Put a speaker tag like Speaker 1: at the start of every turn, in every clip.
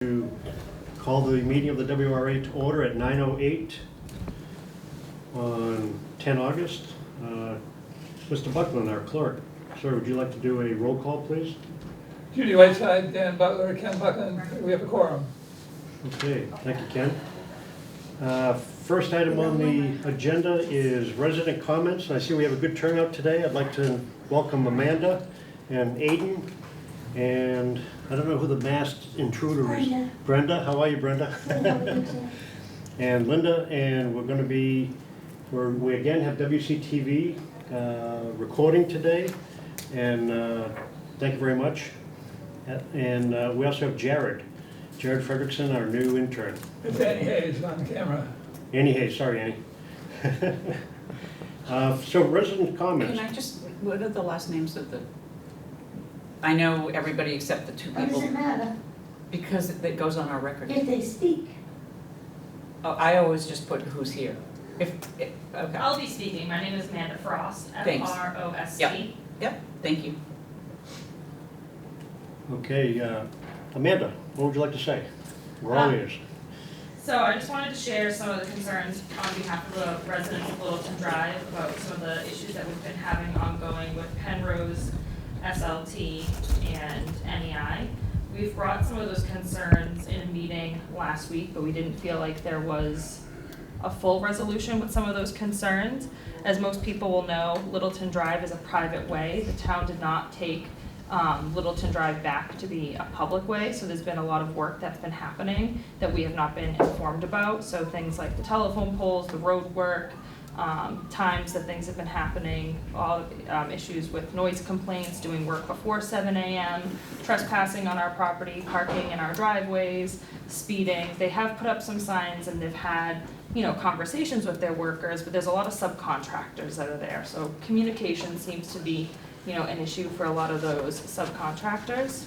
Speaker 1: To call the meeting of the WRA to order at 9:08 on 10 August. Mr. Buckland, our clerk, sir, would you like to do a roll call, please?
Speaker 2: Judy Whiteside, Dan Butler, Ken Buckland, we have a quorum.
Speaker 1: Okay, thank you, Ken. First item on the agenda is resident comments, and I see we have a good turnout today. I'd like to welcome Amanda and Aiden, and I don't know who the masked intruder is. Brenda, how are you, Brenda? And Linda, and we're going to be, we again have WCTV recording today, and thank you very much. And we also have Jared Fredrickson, our new intern.
Speaker 2: It's Annie Hayes on camera.
Speaker 1: Annie Hayes, sorry, Annie. So resident comments.
Speaker 3: Can I just, what are the last names of the, I know everybody except the two
Speaker 4: Why
Speaker 3: people.
Speaker 4: does it matter?
Speaker 3: Because it goes on our record.
Speaker 4: If they speak.
Speaker 3: Oh, I always just put who's here. Okay.
Speaker 5: I'll be speaking. My name is Amanda Frost,
Speaker 3: Thanks.
Speaker 5: F-R-O-S-T.
Speaker 3: Yep, thank you.
Speaker 1: Okay, Amanda, what would you like to say? We're all ears.
Speaker 5: So I just wanted to share some of the concerns on behalf of the residents of Littleton Drive about some of the issues that we've been having ongoing with Penrose, SLT, and NEI. We've brought some of those concerns in a meeting last week, but we didn't feel like there was a full resolution with some of those concerns. As most people will know, Littleton Drive is a private way. The town did not take Littleton Drive back to be a public way, so there's been a lot of work that's been happening that we have not been informed about. So things like the telephone poles, the road work, times that things have been happening, all issues with noise complaints, doing work before 7 a.m., trespassing on our property, parking in our driveways, speeding. They have put up some signs and they've had, conversations with their workers, but there's a lot of subcontractors that are there. So communication seems to be, an issue for a lot of those subcontractors.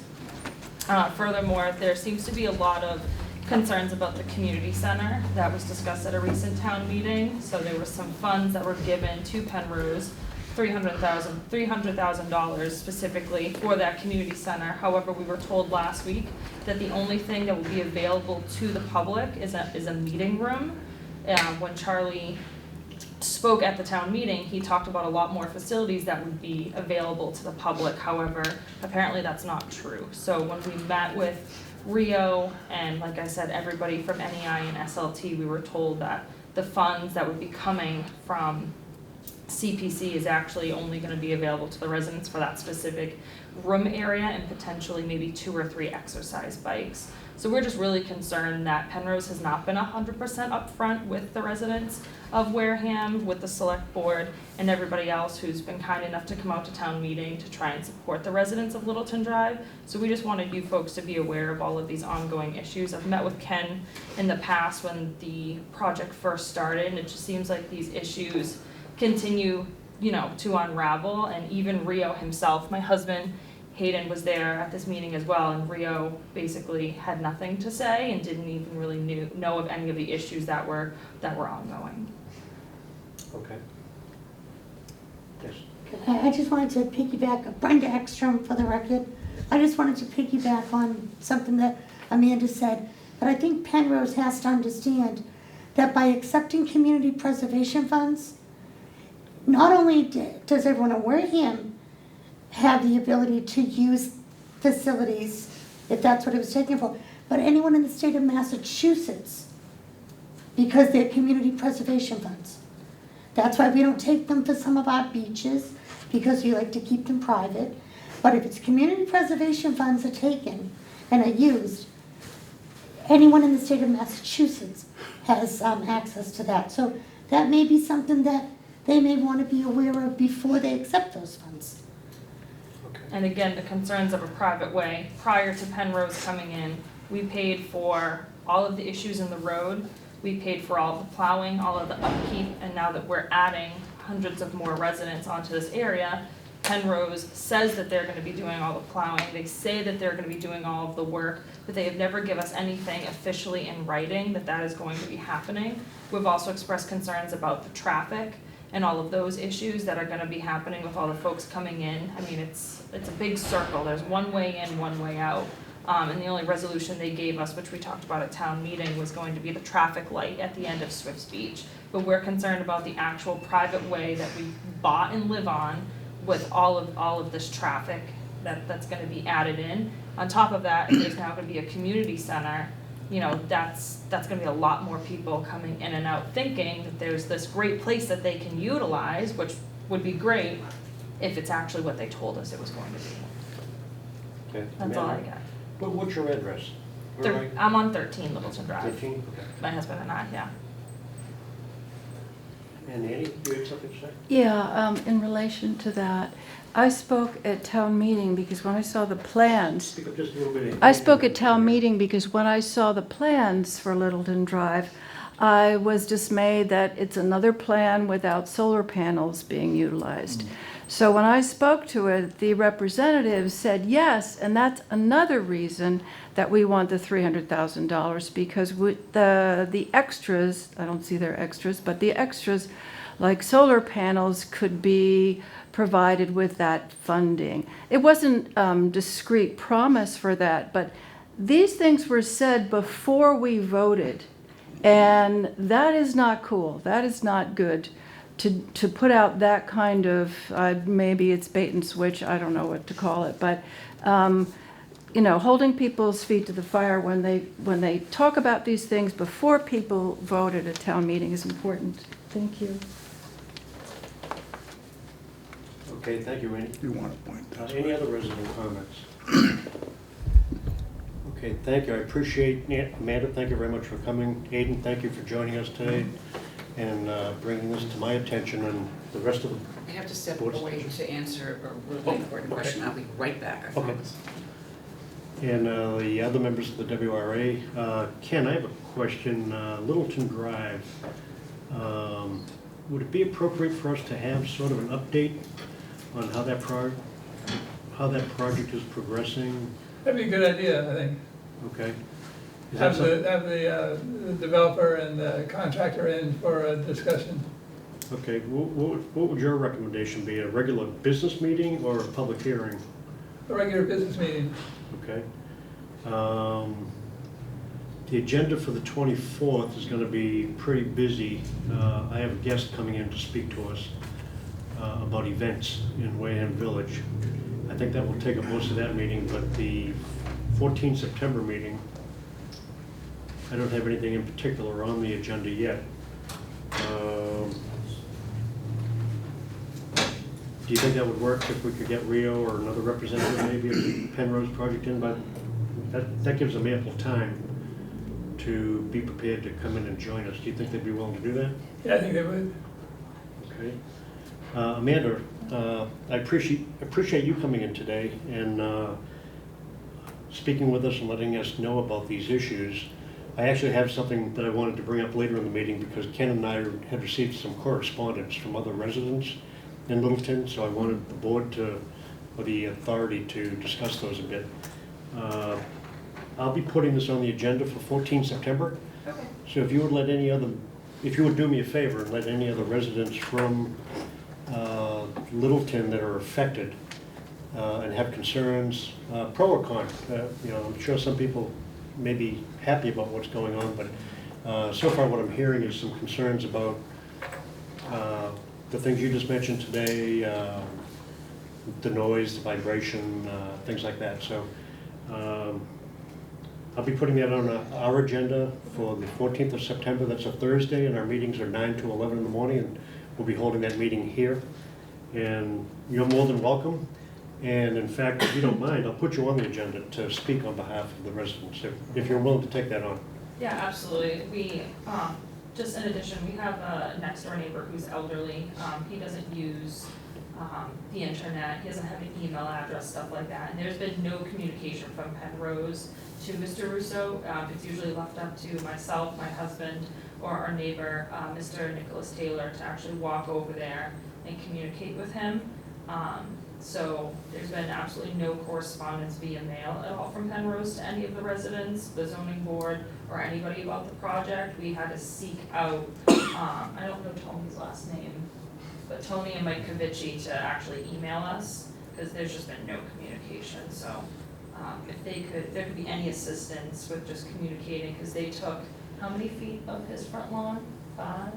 Speaker 5: Furthermore, there seems to be a lot of concerns about the community center that was discussed at a recent town meeting. So there were some funds that were given to Penrose, $300,000 specifically for that community center. However, we were told last week that the only thing that will be available to the public is a meeting room. When Charlie spoke at the town meeting, he talked about a lot more facilities that would be available to the public. However, apparently that's not true. So when we met with Rio and, like I said, everybody from NEI and SLT, we were told that the funds that would be coming from CPC is actually only going to be available to the residents for that specific room area and potentially maybe 2 or 3 exercise bikes. So we're just really concerned that Penrose has not been 100% upfront with the residents of Wareham, with the select board, and everybody else who's been kind enough to come out to town meeting to try and support the residents of Littleton Drive. So we just wanted you folks to be aware of all of these ongoing issues. I've met with Ken in the past when the project first started, and it just seems like these issues continue, to unravel. And even Rio himself, my husband, Hayden, was there at this meeting as well, and Rio basically had nothing to say and didn't even really know of any of the issues that were ongoing.
Speaker 1: Okay. Yes.
Speaker 4: I just wanted to piggyback, Brenda Ekstrom for the record. I just wanted to piggyback on something that Amanda said, but I think Penrose has to understand that by accepting community preservation funds, not only does everyone at Wareham have the ability to use facilities, if that's what it was taken for, but anyone in the state of Massachusetts, because they're community preservation funds. That's why we don't take them for some of our beaches, because we like to keep them private. But if it's community preservation funds are taken and are used, anyone in the state of Massachusetts has access to that. So that may be something that they may want to be aware of before they accept those funds.
Speaker 5: And again, the concerns of a private way, prior to Penrose coming in, we paid for all of the issues in the road, we paid for all of the plowing, all of the upkeep, and now that we're adding hundreds of more residents onto this area, Penrose says that they're going to be doing all the plowing, they say that they're going to be doing all of the work, but they have never given us anything officially in writing that is going to be happening. We've also expressed concerns about the traffic and all of those issues that are going to be happening with all the folks coming in. I mean, it's a big circle. There's one way in, one way out. And the only resolution they gave us, which we talked about at town meeting, was going to be the traffic light at the end of Swift's Beach. But we're concerned about the actual private way that we bought and live on with all of this traffic that's gonna be added in. On top of that, if there's now gonna be a community center, you know, that's gonna be a lot more people coming in and out thinking that there's this great place that they can utilize, which would be great if it's actually what they told us it was going to be.
Speaker 1: Okay.
Speaker 5: That's all I
Speaker 1: Amanda?
Speaker 5: got.
Speaker 1: What's your address? Where are you?
Speaker 5: I'm on 13 Littleton Drive,
Speaker 1: 13? Okay.
Speaker 5: my husband and I, yeah.
Speaker 1: And Annie, you had something to say?
Speaker 6: Yeah, in relation to that, I spoke at town meeting because when I saw the plans,
Speaker 1: Speak up just a little bit.
Speaker 6: I spoke at town meeting because when I saw the plans for Littleton Drive, I was dismayed that it's another plan without solar panels being utilized. So when I spoke to it, the representative said yes, and that's another reason that we want the $300,000 because the extras, I don't see their extras, but the extras like solar panels could be provided with that funding. It wasn't discrete promise for that, but these things were said before we voted, and that is not cool. That is not good to put out that kind of, maybe it's bait and switch, I don't know what to call it, but you know, holding people's feet to the fire when they talk about these things before people vote at a town meeting is important. Thank you.
Speaker 1: Okay, thank you, Annie.
Speaker 7: You want to point this
Speaker 1: Any
Speaker 7: way.
Speaker 1: other resident comments? Okay, thank you. I appreciate, Amanda, thank you very much for coming. Aidan, thank you for joining us today and bringing this to my attention and the rest of the,
Speaker 3: I have to step
Speaker 1: Board's
Speaker 3: away
Speaker 1: decision.
Speaker 3: to answer a really important
Speaker 1: okay.
Speaker 3: question. I'll be right back, I
Speaker 1: Okay.
Speaker 3: promise.
Speaker 1: and the other members of the WRA. Ken, I have a question. Littleton Drive, would it be appropriate for us to have sort of an update on how that project is progressing?
Speaker 2: That'd be a good idea, I think.
Speaker 1: Okay. Is that
Speaker 2: Have the developer and the contractor in for a discussion.
Speaker 1: Okay, what would your recommendation be? A regular business meeting or a public hearing?
Speaker 2: A regular business meeting.
Speaker 1: Okay. The agenda for the 24th is going to be pretty busy. I have a guest coming in to speak to us about events in Wareham Village. I think that will take up most of that meeting, but the 14th September meeting, I don't have anything in particular on the agenda yet. Do you think that would work if we could get Rio or another representative maybe of the Penrose project in? But that gives them ample time to be prepared to come in and join us. Do you think they'd be willing to do that?
Speaker 2: Yeah, I think they would.
Speaker 1: Okay. Amanda, I appreciate you coming in today and speaking with us and letting us know about these issues. I actually have something that I wanted to bring up later in the meeting because Ken and I had received some correspondence from other residents in Littleton, so I wanted the board to, or the authority to discuss those a bit. I'll be putting this on the agenda for 14 September.
Speaker 5: Okay.
Speaker 1: So if you would do me a favor and let any other residents from Littleton that are affected and have concerns, pro or con, I'm sure some people may be happy about what's going on, but so far what I'm hearing is some concerns about the things you just mentioned today, the noise, the vibration, things like that. So I'll be putting that on our agenda for the 14th of September. That's a Thursday, and our meetings are 9 to 11 in the morning, and we'll be holding that meeting here. And you're more than welcome. And in fact, if you don't mind, I'll put you on the agenda to speak on behalf of the residents, if you're willing to take that on.
Speaker 5: Yeah, absolutely. We, just in addition, we have a next door neighbor who's elderly. He doesn't use the internet. He doesn't have an email address, stuff like that. And there's been no communication from Penrose to Mr. Russo. It's usually left up to myself, my husband, or our neighbor, Mr. Nicholas Taylor, to actually walk over there and communicate with him. So there's been absolutely no correspondence via mail at all from Penrose to any of the residents, the zoning board, or anybody about the project. We had to seek out, I don't know Tony's last name, but Tony and Mike Cavici to actually email us, because there's just been no communication, so if there could be any assistance with just communicating, because they took, how many feet of his front lawn? 5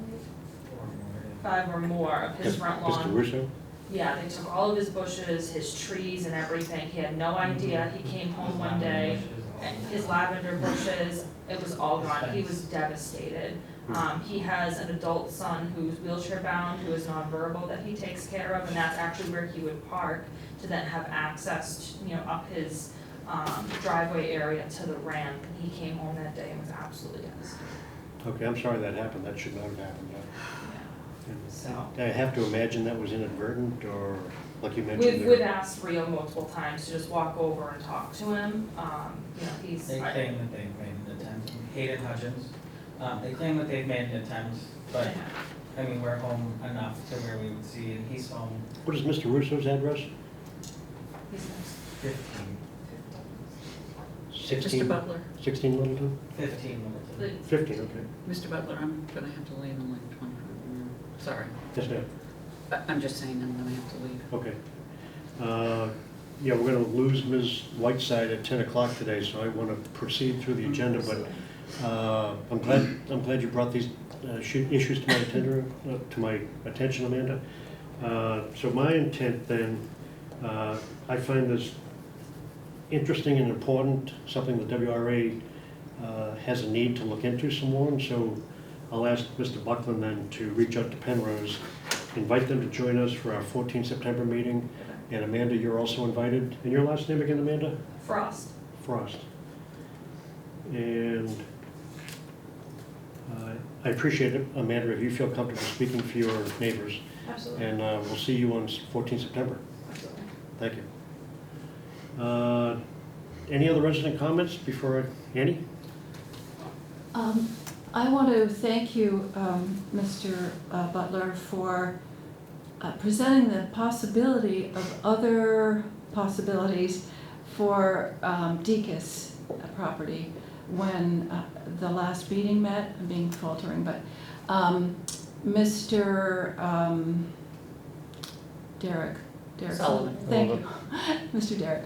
Speaker 5: or more of his front lawn.
Speaker 1: Mr. Russo?
Speaker 5: Yeah, they took all of his bushes, his trees and everything. He had no idea. He came home one day, and his lavender bushes, it was all gone. He was devastated. He has an adult son who's wheelchair bound, who is nonverbal, that he takes care of, and that's actually where he would park to then have access to, up his driveway area to the ramp. And he came home that day and was absolutely devastated.
Speaker 1: Okay, I'm sorry that happened. That should not have happened.
Speaker 5: So.
Speaker 1: I have to imagine that was inadvertent, or like you mentioned.
Speaker 5: We've asked Rio multiple times to just walk over and talk to him. He's.
Speaker 7: They claim that they've made an attempt. Hayden Hutchins, they claim that they've made an attempt, but, I mean, we're home enough to where we would see, and he's home
Speaker 1: What is Mr. Russo's address?
Speaker 5: He's
Speaker 7: 15,
Speaker 1: 16?
Speaker 3: Mr. Butler,
Speaker 1: 16 Littleton?
Speaker 7: 15 Littleton.
Speaker 1: 15, okay.
Speaker 3: Mr. Butler, I'm gonna have to leave in like 20, sorry.
Speaker 1: Yes, ma'am.
Speaker 3: I'm just saying I'm gonna have to leave.
Speaker 1: Okay. Yeah, we're going to lose Ms. Whiteside at 10 o'clock today, so I want to proceed through the agenda, but I'm glad you brought these issues to my attention, Amanda. So my intent then, I find this interesting and important, something the WRA has a need to look into some more, and so I'll ask Mr. Buckland then to reach out to Penrose, invite them to join us for our 14 September meeting. And Amanda, you're also invited. And your last name again, Amanda?
Speaker 5: Frost.
Speaker 1: Frost. And I appreciate it, Amanda, if you feel comfortable speaking for your neighbors.
Speaker 5: Absolutely.
Speaker 1: And we'll see you on 14 September.
Speaker 5: Absolutely.
Speaker 1: Thank you. Any other resident comments before Annie?
Speaker 6: I want to thank you, Mr. Butler, for presenting the possibility of other possibilities for Deacon's property when the last meeting met. I'm being faltering, but Mr. Derek
Speaker 3: Sullivan.
Speaker 6: Thank you, Mr. Derek,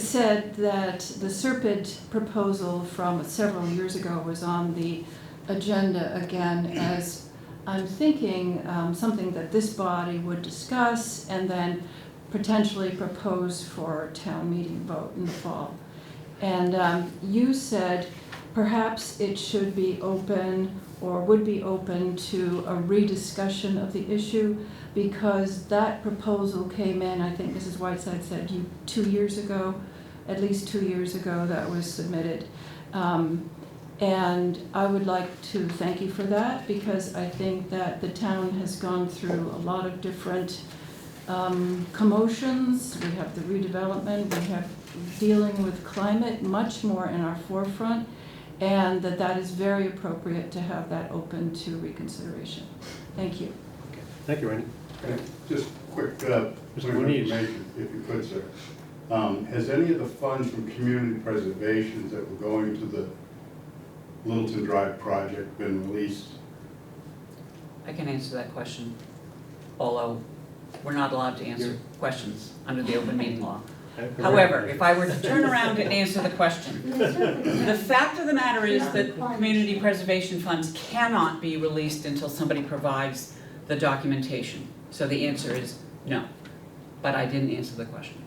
Speaker 6: said that the Serpent proposal from several years ago was on the agenda again as, I'm thinking, something that this body would discuss and then potentially propose for a town meeting vote in the fall. And you said perhaps it should be open or would be open to a rediscussion of the issue because that proposal came in, I think Mrs. Whiteside said 2 years ago, at least 2 years ago that was submitted. And I would like to thank you for that because I think that the town has gone through a lot of different commotions. We have the redevelopment, we have dealing with climate much more in our forefront, and that is very appropriate to have that open to reconsideration. Thank you.
Speaker 1: Okay. Thank you, Annie.
Speaker 8: Just quick point of information, if you could, sir. Has any of the funds from community preservations that were going to the Littleton Drive project been released?
Speaker 3: I can answer that question, although we're not allowed to answer questions under the open meeting law. However, if I were to turn around and answer the question, the fact of the matter is that community preservation funds cannot be released until somebody provides the documentation. So the answer is no, but I didn't answer the question.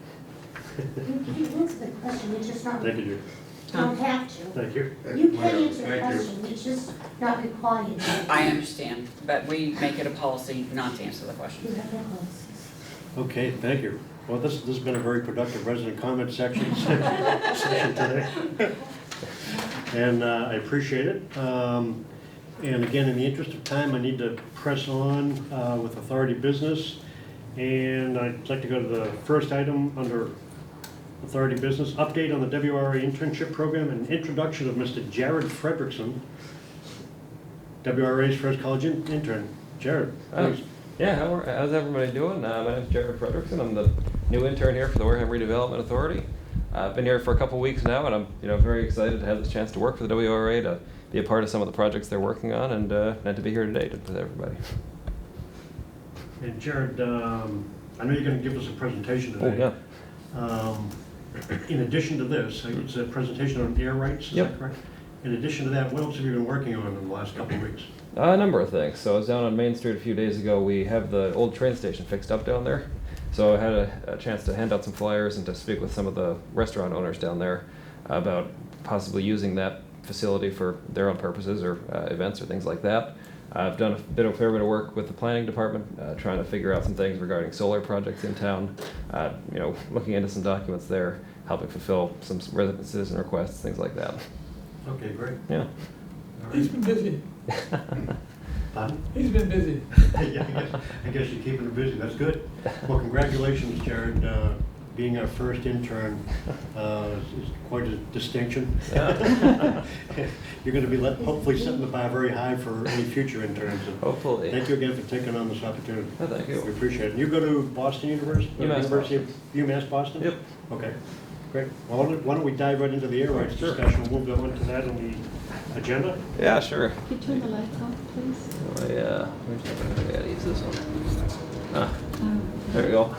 Speaker 4: You answer the question, it's just not,
Speaker 1: Thank you,
Speaker 4: you don't have to.
Speaker 1: Thank you.
Speaker 4: You can answer the question, it's just not required.
Speaker 3: I understand, but we make it a policy not to answer the
Speaker 4: You
Speaker 3: question.
Speaker 4: have no policies.
Speaker 1: Okay, thank you. Well, this has been a very productive resident comment session today. And I appreciate it. And again, in the interest of time, I need to press on with authority business. And I'd like to go to the first item under authority business, update on the WRA internship program and introduction of Mr. Jared Fredrickson, WRA's first college intern. Jared, please.
Speaker 9: Yeah, how's everybody doing? My name's Jared Fredrickson. I'm the new intern here for the Wareham Redevelopment Authority. I've been here for a couple weeks now, and I'm very excited to have this chance to work for the WRA, to be a part of some of the projects they're working on, and to be here today with everybody.
Speaker 1: And Jared, I know you're going to give us a presentation today.
Speaker 9: Oh, yeah.
Speaker 1: in addition to this, it's a presentation on air rights, is
Speaker 9: Yep.
Speaker 1: that correct? In addition to that, what else have you been working on in the last couple of weeks?
Speaker 9: A number of things. So I was down on Main Street a few days ago. We have the old train station fixed up down there. So I had a chance to hand out some flyers and to speak with some of the restaurant owners down there about possibly using that facility for their own purposes or events or things like that. I've done a fair bit of work with the planning department, trying to figure out some things regarding solar projects in town. Looking into some documents there, helping fulfill some resident citizen requests, things like that.
Speaker 1: Okay, great.
Speaker 9: Yeah.
Speaker 1: All
Speaker 2: He's
Speaker 1: right.
Speaker 2: been busy.
Speaker 1: Pardon?
Speaker 2: He's been busy.
Speaker 1: Yeah, I guess you're keeping him busy, that's good. Well, congratulations, Jared, being our first intern is quite a distinction.
Speaker 9: Yeah.
Speaker 1: You're gonna be hopefully setting the bar very high for any future interns. And
Speaker 9: Hopefully.
Speaker 1: thank you again for taking on this opportunity.
Speaker 9: Oh, thank you.
Speaker 1: We appreciate it. You go to Boston University?
Speaker 9: UMass
Speaker 1: University of UMass Boston?
Speaker 9: Yep.
Speaker 1: Okay, great. Well, why don't we dive right into the air rights
Speaker 9: Sure.
Speaker 1: discussion? We'll go into that on the agenda.
Speaker 9: Yeah, sure.
Speaker 6: Could you turn the lights off, please?
Speaker 9: Oh, yeah. I gotta use this one. There we go.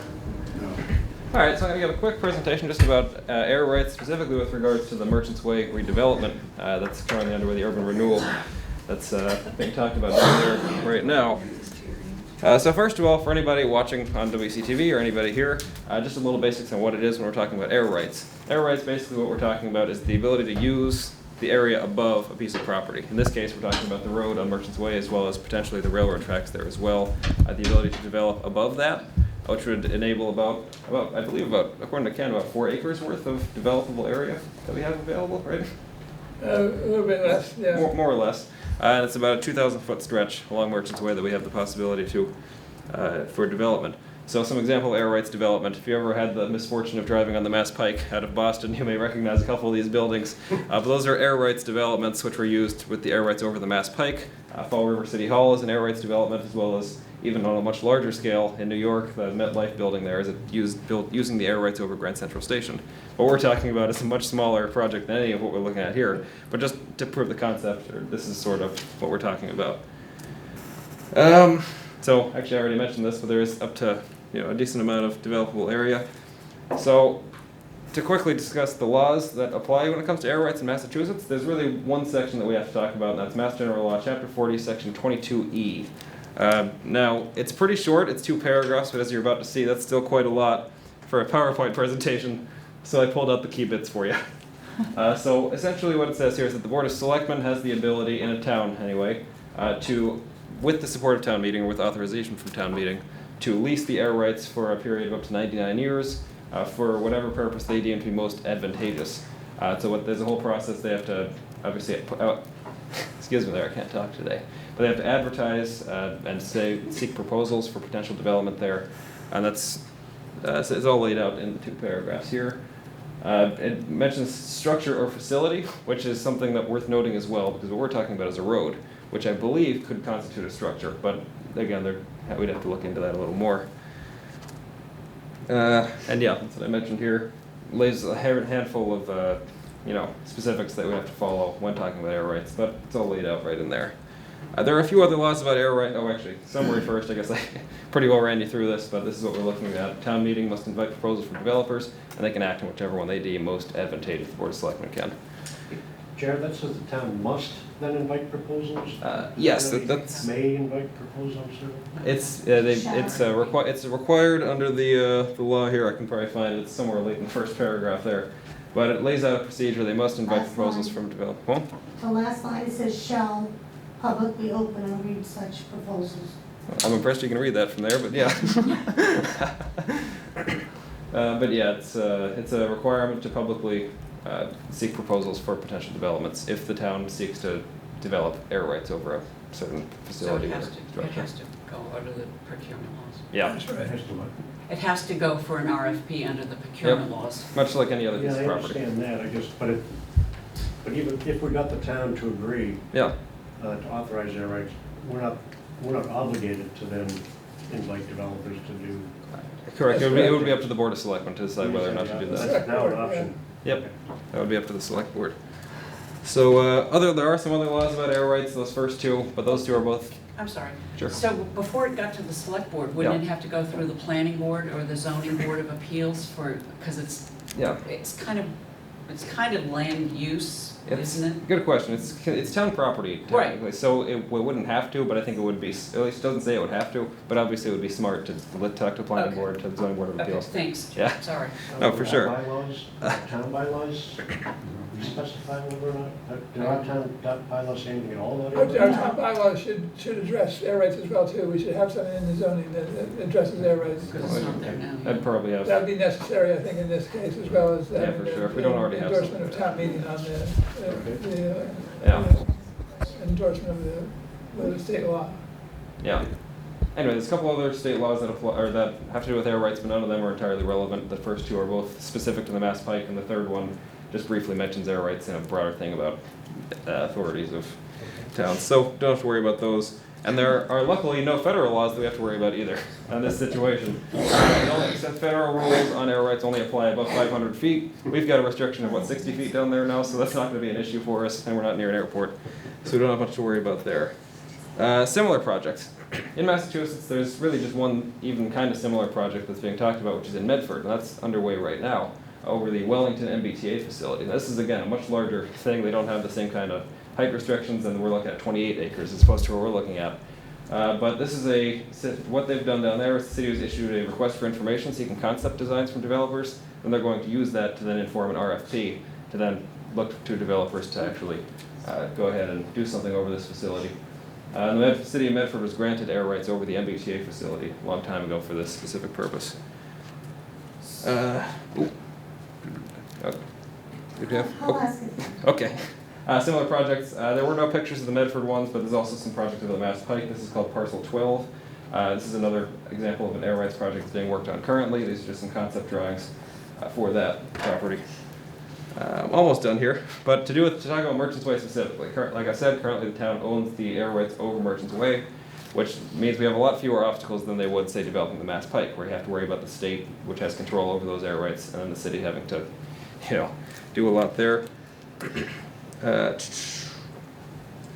Speaker 9: All right, so I'm going to give a quick presentation just about air rights, specifically with regards to the Merchants Way redevelopment that's currently underway, the urban renewal that's being talked about down there right now. So first of all, for anybody watching on WCTV or anybody here, just a little basics on what it is when we're talking about air rights. Air rights, basically what we're talking about is the ability to use the area above a piece of property. In this case, we're talking about the road on Merchants Way as well as potentially the railroad tracks there as well. The ability to develop above that, which would enable I believe according to Ken, about 4 acres worth of developable area that we have available, right?
Speaker 2: A little bit less, yeah.
Speaker 9: More or less. And it's about a 2,000-foot stretch along Merchants Way that we have the possibility to for development. So some example air rights development. If you ever had the misfortune of driving on the Mass Pike out of Boston, you may recognize a couple of these buildings. But those are air rights developments which were used with the air rights over the Mass Pike. Fall River City Hall is an air rights development, as well as even on a much larger scale in New York, the MetLife building there is built using the air rights over Grand Central Station. What we're talking about is a much smaller project than any of what we're looking at here, but just to prove the concept, this is sort of what we're talking about. So actually I already mentioned this, but there is up to a decent amount of developable area. So to quickly discuss the laws that apply when it comes to air rights in Massachusetts, there's really one section that we have to talk about, and that's Mass General Law, Chapter 40, Section 22E. Now, it's pretty short, it's 2 paragraphs, but as you're about to see, that's still quite a lot for a PowerPoint presentation, so I pulled out the key bits for you. So essentially what it says here is that the Board of Selectmen has the ability, in a town anyway, to, with the support of town meeting or with authorization from town meeting, to lease the air rights for a period of up to 99 years for whatever purpose they deem to be most advantageous. There's a whole process they have to obviously excuse me there, I can't talk today. But they have to advertise and seek proposals for potential development there. And that's it's all laid out in the 2 paragraphs here. It mentions structure or facility, which is something that worth noting as well, because what we're talking about is a road, which I believe could constitute a structure. But again, we'd have to look into that a little more. And yeah, that's what I mentioned here. Lays a handful of specifics that we have to follow when talking about air rights, but it's all laid out right in there. There are a few other laws about air rights. Oh, actually, summary first. I guess I pretty well ran you through this, but this is what we're looking at. Town meeting must invite proposals from developers, and they can act on whichever one they deem most advantageous. The Board of Selectmen can.
Speaker 1: Jared, that says the town must then invite proposals?
Speaker 9: Yes,
Speaker 1: They
Speaker 9: that's.
Speaker 1: may invite proposals, or?
Speaker 9: It's required under the law here. I can probably find it. It's somewhere late in the first paragraph there. But it lays out a procedure. They must invite
Speaker 4: Last
Speaker 9: proposals
Speaker 4: line.
Speaker 9: from developers. Well,
Speaker 4: The last line says shall publicly open and read such proposals.
Speaker 9: I'm impressed you can read that from there, but yeah. But yeah, it's a requirement to publicly seek proposals for potential developments if the town seeks to develop air rights over a certain facility or
Speaker 3: It
Speaker 9: structure.
Speaker 3: has to go under the procurement laws.
Speaker 9: Yeah,
Speaker 2: That's right.
Speaker 1: Has to what?
Speaker 3: It has to go for an RFP under the procurement laws.
Speaker 9: much like any other
Speaker 1: Yeah,
Speaker 9: piece
Speaker 1: I
Speaker 9: of property.
Speaker 1: understand that, but even if we got the town to agree
Speaker 9: Yeah,
Speaker 1: to authorize air rights, we're not obligated to then invite developers to do.
Speaker 9: correct. It would be up to the Board of Selectmen to decide whether or not to do that.
Speaker 1: That's now an option.
Speaker 9: Yep, that would be up to the select board. So there are some other laws about air rights, those first 2, but those 2 are both.
Speaker 3: I'm sorry.
Speaker 9: Sure.
Speaker 3: So before it got to the select board, wouldn't
Speaker 9: Yeah.
Speaker 3: it have to go through the planning board or the zoning board of appeals because it's
Speaker 9: Yeah.
Speaker 3: It's kind of land use, isn't it?
Speaker 9: Good question. It's town property
Speaker 3: Right.
Speaker 9: technically, so it wouldn't have to, but I think it would be, at least it doesn't say it would have to, but obviously it would be smart to talk to the planning
Speaker 3: Okay.
Speaker 9: board, to the zoning board of
Speaker 3: Okay,
Speaker 9: appeals.
Speaker 3: thanks.
Speaker 9: Yeah.
Speaker 3: Sorry.
Speaker 9: No, for sure.
Speaker 1: Bylaws, town bylaws, we specify whether or not, do our town bylaws say anything at all about
Speaker 2: Our
Speaker 1: it?
Speaker 2: town bylaws should address air rights as well too. We should have something in the zoning that addresses air rights.
Speaker 3: Because it's not there now.
Speaker 9: I'd probably have,
Speaker 2: That'd be necessary, I think, in this case, as well as
Speaker 9: Yeah,
Speaker 2: having
Speaker 9: for sure. If we
Speaker 2: the
Speaker 9: don't already have
Speaker 2: endorsement of
Speaker 9: something.
Speaker 2: town meeting on the
Speaker 9: Yeah.
Speaker 2: endorsement of the state law.
Speaker 9: yeah. Anyway, there's a couple other state laws that apply, or that have to do with air rights, but none of them are entirely relevant. The first two are both specific to the Mass Pike, and the third one just briefly mentions air rights in a broader thing about authorities of towns. So don't have to worry about those. And there are luckily no federal laws that we have to worry about either on this situation. Except federal rules on air rights only apply above 500 feet. We've got a restriction of, 60 feet down there now, so that's not going to be an issue for us, and we're not near an airport. So we don't have much to worry about there. Similar projects. In Massachusetts, there's really just one even kind of similar project that's being talked about, which is in Medford, and that's underway right now over the Wellington MBTA facility. Now, this is, again, a much larger thing. They don't have the same kind of height restrictions, and we're looking at 28 acres as opposed to what we're looking at. But this is what they've done down there is the city has issued a request for information seeking concept designs from developers, and they're going to use that to then inform an RFP to then look to developers to actually go ahead and do something over this facility. The city of Medford was granted air rights over the MBTA facility a long time ago for this specific purpose.
Speaker 4: I'll ask it.
Speaker 9: Okay. Similar projects. There were no pictures of the Medford ones, but there's also some projects of the Mass Pike. This is called Parcel 12. This is another example of an air rights project that's being worked on currently. These are just some concept drawings for that property. Almost done here, but to talk about Merchants Way specifically. Like I said, currently the town owns the air rights over Merchants Way, which means we have a lot fewer obstacles than they would, say, developing the Mass Pike, where you have to worry about the state, which has control over those air rights, and then the city having to, do a lot there.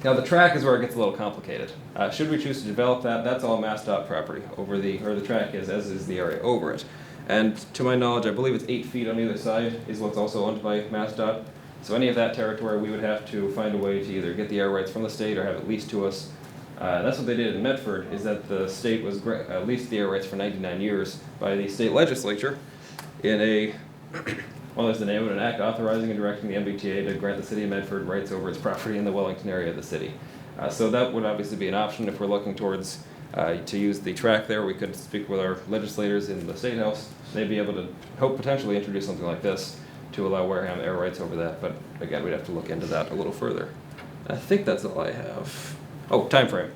Speaker 9: Now the track is where it gets a little complicated. Should we choose to develop that, that's all MassDOT property over the track is, as is the area over it. And to my knowledge, I believe it's 8 feet on either side is what's also owned by MassDOT. So any of that territory, we would have to find a way to either get the air rights from the state or have it leased to us. That's what they did in Medford, is that the state was leased the air rights for 99 years by the state legislature in a, well, there's the name of it, an act authorizing and directing the MBTA to grant the city of Medford rights over its property in the Wellington area of the city. So that would obviously be an option if we're looking towards to use the track there. We could speak with our legislators in the State House. They'd be able to potentially introduce something like this to allow Wareham air rights over that, but again, we'd have to look into that a little further. I think that's all I have. Oh, time frame.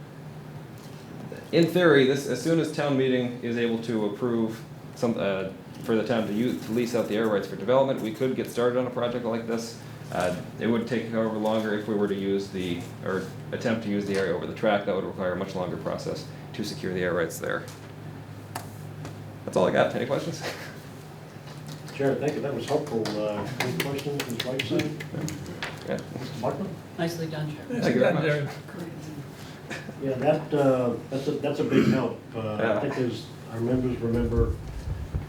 Speaker 9: In theory, as soon as town meeting is able to approve some, for the town to lease out the air rights for development, we could get started on a project like this. It would take, however, longer if we were to attempt to use the area over the track. That would require a much longer process to secure the air rights there. That's all I got. Any questions?
Speaker 1: Jared, thank you, that was helpful. Any questions, Ms. Whiteside?
Speaker 9: Yeah.
Speaker 1: Mr. Buckman?
Speaker 3: Nicely done, Chair.
Speaker 9: Thank you very much.
Speaker 2: Jared.
Speaker 1: Yeah, that's a big help.
Speaker 9: Yeah.
Speaker 1: I think as our members remember,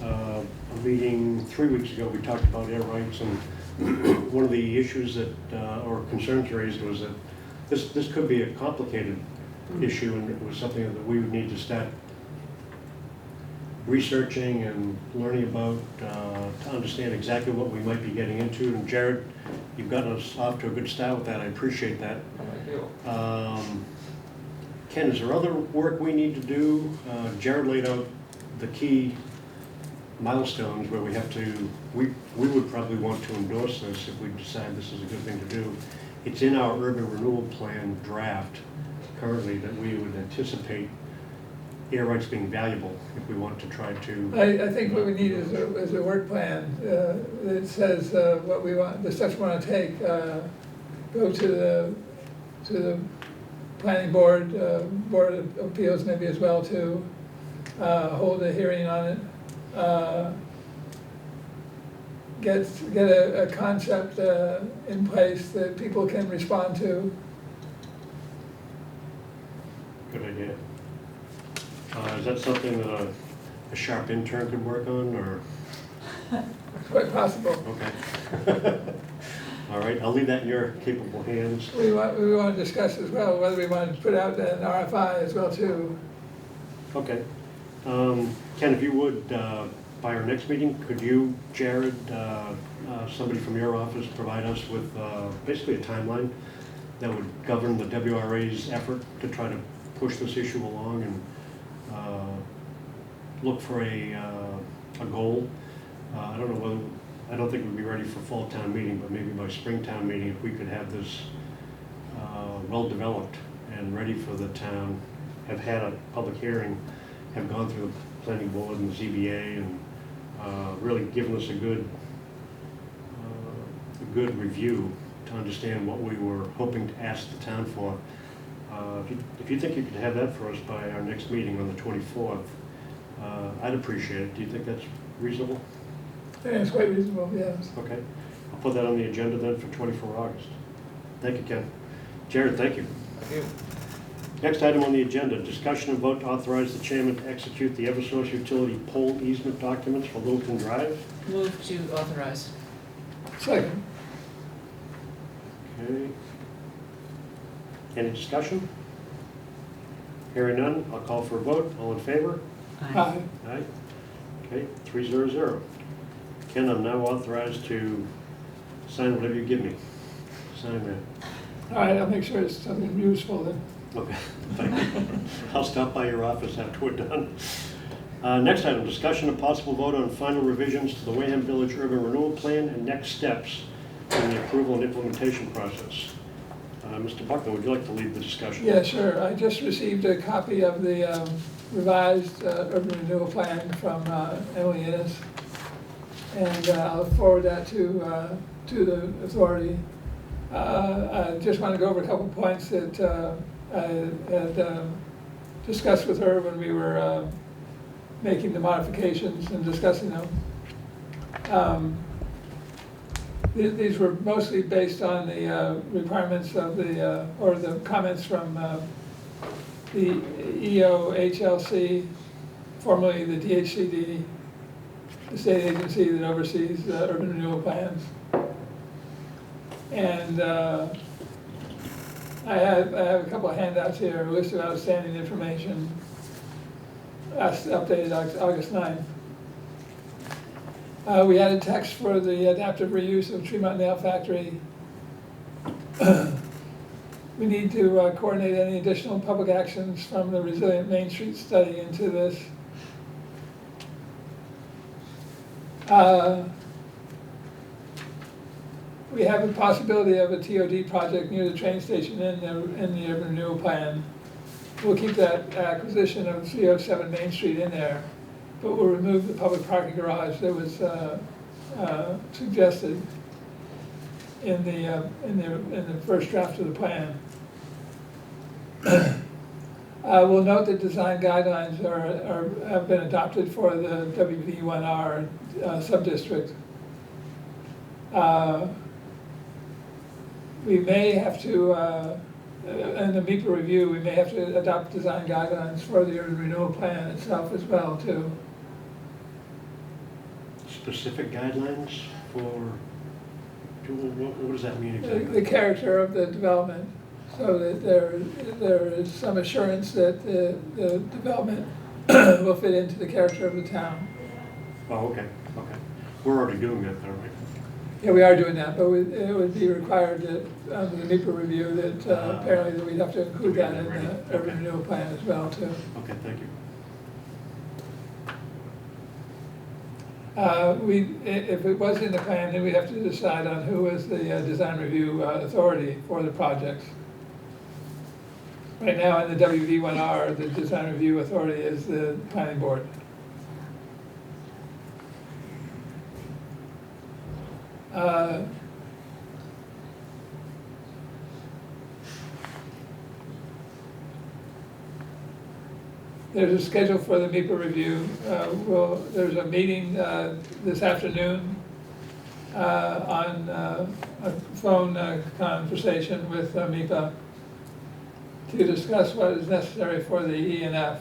Speaker 1: a meeting 3 weeks ago, we talked about air rights, and one of the issues that, or concerns raised was that this could be a complicated issue, and it was something that we would need to start researching and learning about to understand exactly what we might be getting into. And Jared, you've gotten us off to a good start with that. I appreciate that.
Speaker 9: Thank you.
Speaker 1: Ken, is there other work we need to do? Jared laid out the key milestones where we have to, we would probably want to endorse this if we decide this is a good thing to do. It's in our urban renewal plan draft currently that we would anticipate air rights being valuable if we want to try to.
Speaker 2: I think what we need is a work plan that says what we want, the steps we want to take. Go to the planning board, board of appeals maybe as well to hold a hearing on it. Get a concept in place that people can respond to.
Speaker 1: Good idea. Is that something that a sharp intern could work on, or?
Speaker 2: It's quite possible.
Speaker 1: Okay. All right, I'll leave that in your capable hands.
Speaker 2: We want to discuss as well whether we want to put out an RFI as well too.
Speaker 1: Okay. Ken, if you would, by our next meeting, could you, Jared, somebody from your office, provide us with basically a timeline that would govern the WRA's effort to try to push this issue along and look for a goal? I don't know whether, I don't think we'd be ready for fall town meeting, but maybe by spring town meeting, if we could have this well-developed and ready for the town, have had a public hearing, have gone through the planning board and the ZBA, and really given us a good review to understand what we were hoping to ask the town for. If you think you could have that for us by our next meeting on the 24th, I'd appreciate it. Do you think that's reasonable?
Speaker 2: I think it's quite reasonable, yes.
Speaker 1: Okay. I'll put that on the agenda then for 24 August. Thank you, Ken. Jared, thank you.
Speaker 7: Thank you.
Speaker 1: Next item on the agenda, discussion and vote to authorize the chairman to execute the Eversource utility pole easement documents for Littleton Drive.
Speaker 3: Move to authorize.
Speaker 2: Second.
Speaker 1: Okay. Any discussion? Hearing none, I'll call for a vote. All in favor?
Speaker 2: Aye.
Speaker 1: Aye. Okay, 300. Ken, I'm now authorized to sign whatever you give me. Sign that.
Speaker 2: All right, I'll make sure it's something useful then.
Speaker 1: Okay, thank you. I'll stop by your office after we're done. Next item, discussion and possible vote on final revisions to the Wareham Village Urban Renewal Plan and next steps in the approval and implementation process. Mr. Buckner, would you like to lead the discussion?
Speaker 2: Yeah, sure. I just received a copy of the revised urban renewal plan from Emily Innes, and I'll forward that to the authority. I just want to go over a couple points that I had discussed with her when we were making the modifications and discussing them. These were mostly based on the requirements of or the comments from the EOHLC, formerly the DHCD, the state agency that oversees urban renewal plans. And I have a couple of handouts here, a list of outstanding information, updated August 9th. We added text for the adaptive reuse of Tremont Nail Factory. We need to coordinate any additional public actions from the Resilient Main Street study into this. We have a possibility of a TOD project near the train station in the urban renewal plan. We'll keep that acquisition of 307 Main Street in there, but we'll remove the public parking garage that was suggested in the first draft of the plan. We'll note that design guidelines have been adopted for the WV1R subdistrict. We may have to, in the MEPA review, we may have to adopt design guidelines for the urban renewal plan itself as well, too.
Speaker 1: Specific guidelines for, what does that mean exactly?
Speaker 2: The character of the development, so that there is some assurance that the development will fit into the character of the town.
Speaker 1: Oh, okay, okay. We're already doing that though, right?
Speaker 2: Yeah, we are doing that, but it would be required that, under the MEPA review, that apparently that we'd have to include that in the urban renewal plan as well, too.
Speaker 1: Okay, thank you.
Speaker 2: If it was in the plan, then we'd have to decide on who is the design review authority for the projects. Right now, in the WV1R, the design review authority is the planning board. There's a schedule for the MEPA review. There's a meeting this afternoon on a phone conversation with MEPA to discuss what is necessary for the E&F.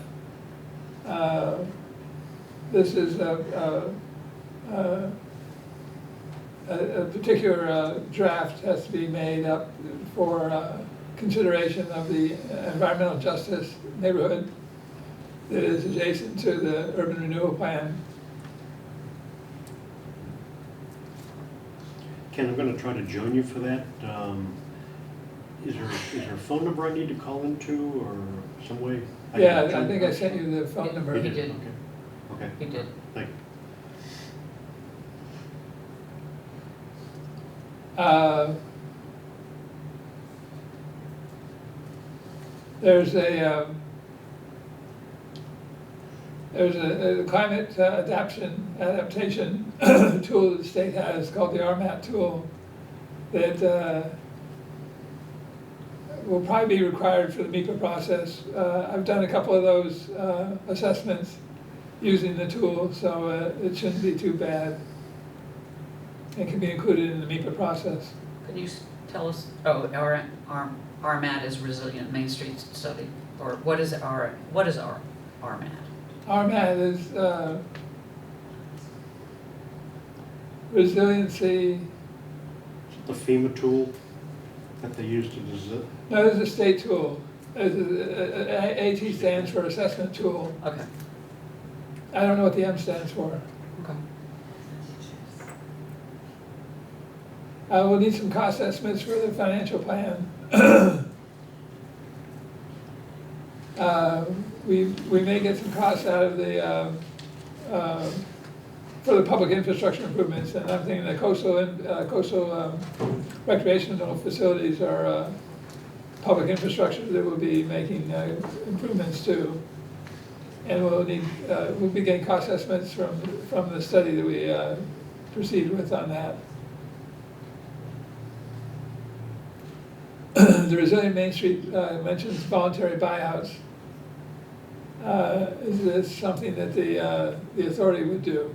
Speaker 2: This is a particular draft has to be made up for consideration of the environmental justice neighborhood that is adjacent to the urban renewal plan.
Speaker 1: Ken, I'm gonna try to join you for that. Is there a phone number I need to call into or some way?
Speaker 2: Yeah,
Speaker 1: can
Speaker 2: I think I sent you the phone number.
Speaker 3: He did.
Speaker 1: Okay,
Speaker 3: He did.
Speaker 1: thank you.
Speaker 2: There's a climate adaptation tool that the state has called the RMAT tool that will probably be required for the MEPA process. I've done a couple of those assessments using the tool, so it shouldn't be too bad. It can be included in the MEPA process.
Speaker 3: Can you tell us, RMAT is Resilient Main Street Study, or what is RMAT?
Speaker 2: RMAT is resiliency.
Speaker 1: The FEMA tool that they use to design.
Speaker 2: No, this is a state tool. AT stands for assessment tool.
Speaker 3: Okay,
Speaker 2: I don't know what the M stands for.
Speaker 3: okay.
Speaker 2: We'll need some cost estimates for the financial plan. We may get some costs out of the, for the public infrastructure improvements, and I'm thinking the coastal recreational facilities are public infrastructure that we'll be making improvements to. And we'll be getting cost estimates from the study that we proceed with on that. The Resilient Main Street mentions voluntary buyouts. Is this something that the authority would do?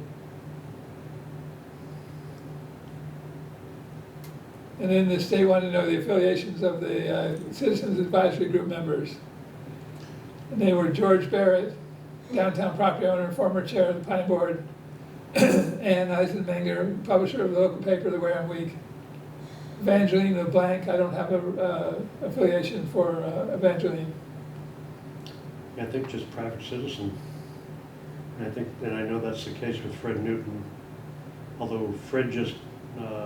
Speaker 2: And then the state wanted to know the affiliations of the Citizens Advisory Group members. And they were George Barrett, downtown property owner and former chair of the planning board, Ann Eisenmenger, publisher of the local paper, the Wareham Week, Evangeline LeBlanc. I don't have a affiliation for Evangeline.
Speaker 1: I think just private citizen. And I know that's the case with Fred Newton, although Fred just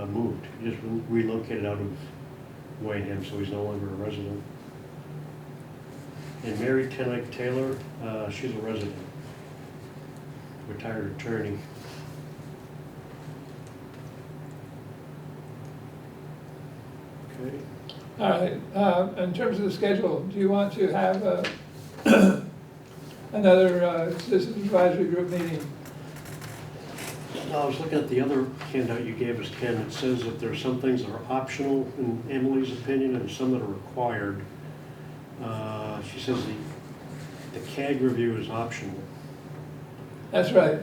Speaker 1: moved. He just relocated out of Wareham, so he's no longer a resident. And Mary Tenike Taylor, she's a resident, retired attorney. Okay.
Speaker 2: All right, in terms of the schedule, do you want to have another Citizens Advisory Group meeting?
Speaker 1: I was looking at the other handout you gave us, Ken. It says that there are some things that are optional in Emily's opinion and some that are required. She says the CAG review is optional.
Speaker 2: That's right.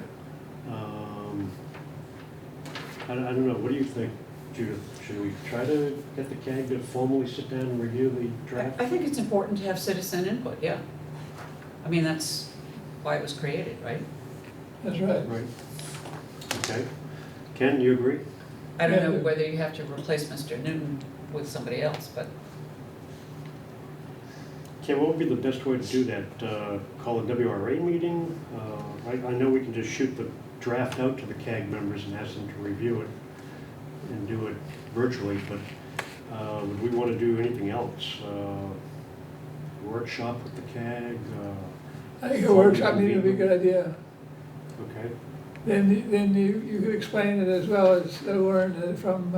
Speaker 1: I don't know, what do you think, Judith? Should we try to get the CAG to formally sit down and review the draft?
Speaker 3: I think it's important to have citizen input, yeah. I mean, that's why it was created, right?
Speaker 2: That's right.
Speaker 1: Right. Okay. Ken, you agree?
Speaker 3: I don't know
Speaker 2: Yeah.
Speaker 3: whether you have to replace Mr. Newton with somebody else, but
Speaker 1: Ken, what would be the best way to do that? Call a WRA meeting? I know we can just shoot the draft out to the CAG members and ask them to review it and do it virtually, but would we want to do anything else? Workshop with the CAG?
Speaker 2: I think a workshop meeting would be a good idea.
Speaker 1: Okay.
Speaker 2: Then you could explain it as well as learn it from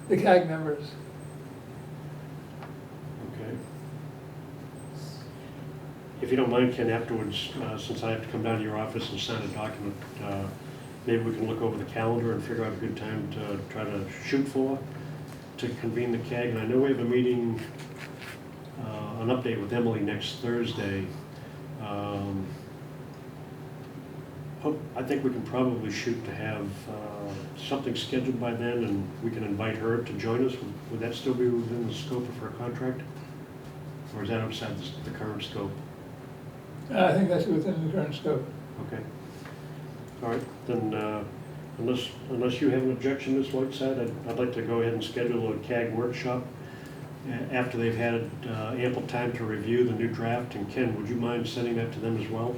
Speaker 2: the CAG members.
Speaker 1: Okay. If you don't mind, Ken, afterwards, since I have to come down to your office and sign a document, maybe we can look over the calendar and figure out a good time to try to shoot for, to convene the CAG. And I know we have a meeting, an update with Emily next Thursday. I think we can probably shoot to have something scheduled by then, and we can invite her to join us. Would that still be within the scope of her contract? Or is that outside the current scope?
Speaker 2: I think that's within the current scope.
Speaker 1: Okay. All right, then Unless you have an objection, Ms. Whiteside, I'd like to go ahead and schedule a CAG workshop after they've had ample time to review the new draft. And Ken, would you mind sending that to them as well?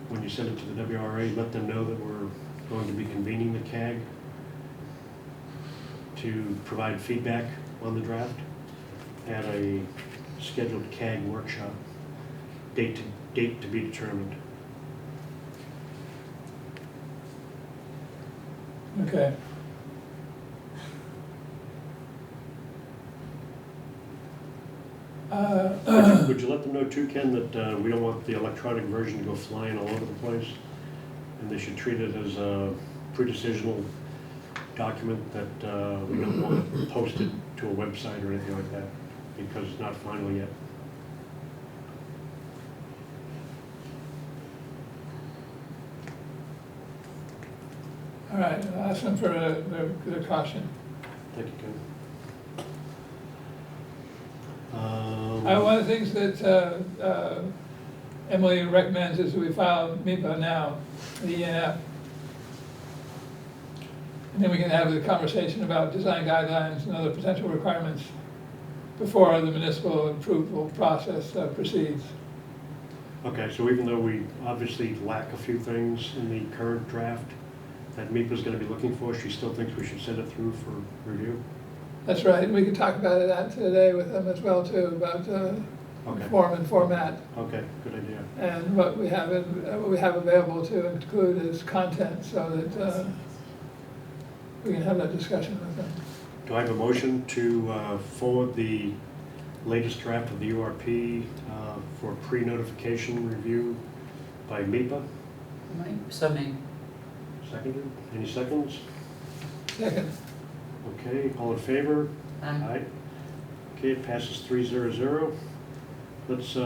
Speaker 1: When you send it to the WRA, let them know that we're going to be convening the CAG to provide feedback on the draft at a scheduled CAG workshop. Date to be determined.
Speaker 2: Okay.
Speaker 1: Would you let them know too, Ken, that we don't want the electronic version to go flying all over the place? And they should treat it as a pre-decisional document that we don't want posted to a website or anything like that, because it's not final yet.
Speaker 2: All right, I'll ask them for their caution.
Speaker 1: Thank you, Ken.
Speaker 2: One of the things that Emily recommends is that we file MIPA now, the ENF. And then we can have the conversation about design guidelines and other potential requirements before the municipal approval process proceeds.
Speaker 1: Okay, so even though we obviously lack a few things in the current draft that MIPA's going to be looking for, she still thinks we should send it through for review?
Speaker 2: That's right, and we can talk about that today with them as well too, about
Speaker 1: Okay.
Speaker 2: form and format.
Speaker 1: Okay, good idea.
Speaker 2: And what we have available to include as content, so that we can have that discussion with them.
Speaker 1: Do I have a motion to forward the latest draft of the URP for pre-notification review by MIPA?
Speaker 3: So made.
Speaker 1: Seconded? Any seconds?
Speaker 2: Second.
Speaker 1: Okay, all in favor?
Speaker 3: Aye.
Speaker 1: Okay, it passes 300. Let's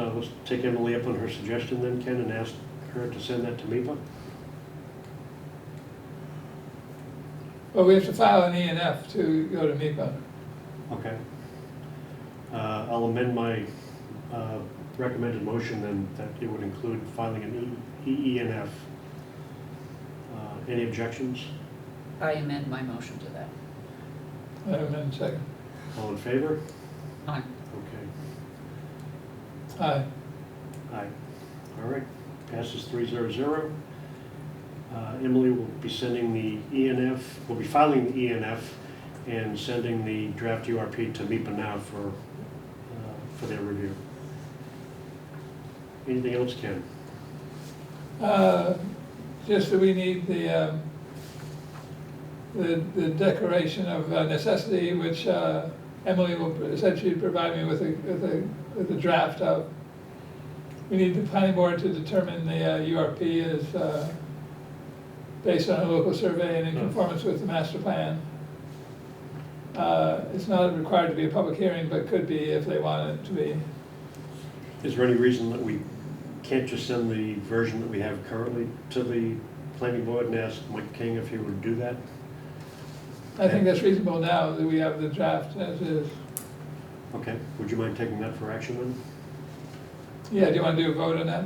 Speaker 1: take Emily up on her suggestion then, Ken, and ask her to send that to MIPA.
Speaker 2: Well, we have to file an ENF to go to MIPA.
Speaker 1: Okay. I'll amend my recommended motion then, that it would include filing an EENF. Any objections?
Speaker 3: I amend my motion to that.
Speaker 2: I have a second.
Speaker 1: All in favor?
Speaker 3: Aye.
Speaker 1: Okay.
Speaker 2: Aye.
Speaker 1: Aye. All right, passes 300. Emily will be sending the ENF, will be filing the ENF and sending the draft URP to MIPA now for their review. Anything else, Ken?
Speaker 2: Just that we need the declaration of necessity, which Emily said she'd provide me with a draft of. We need the planning board to determine the URP is based on a local survey and in conformance with the master plan. It's not required to be a public hearing, but could be if they want it to be.
Speaker 1: Is there any reason that we can't just send the version that we have currently to the planning board and ask Mike King if he would do that?
Speaker 2: I think that's reasonable now that we have the draft as is.
Speaker 1: Okay, would you mind taking that for action then?
Speaker 2: Yeah, do you want to do a vote on that?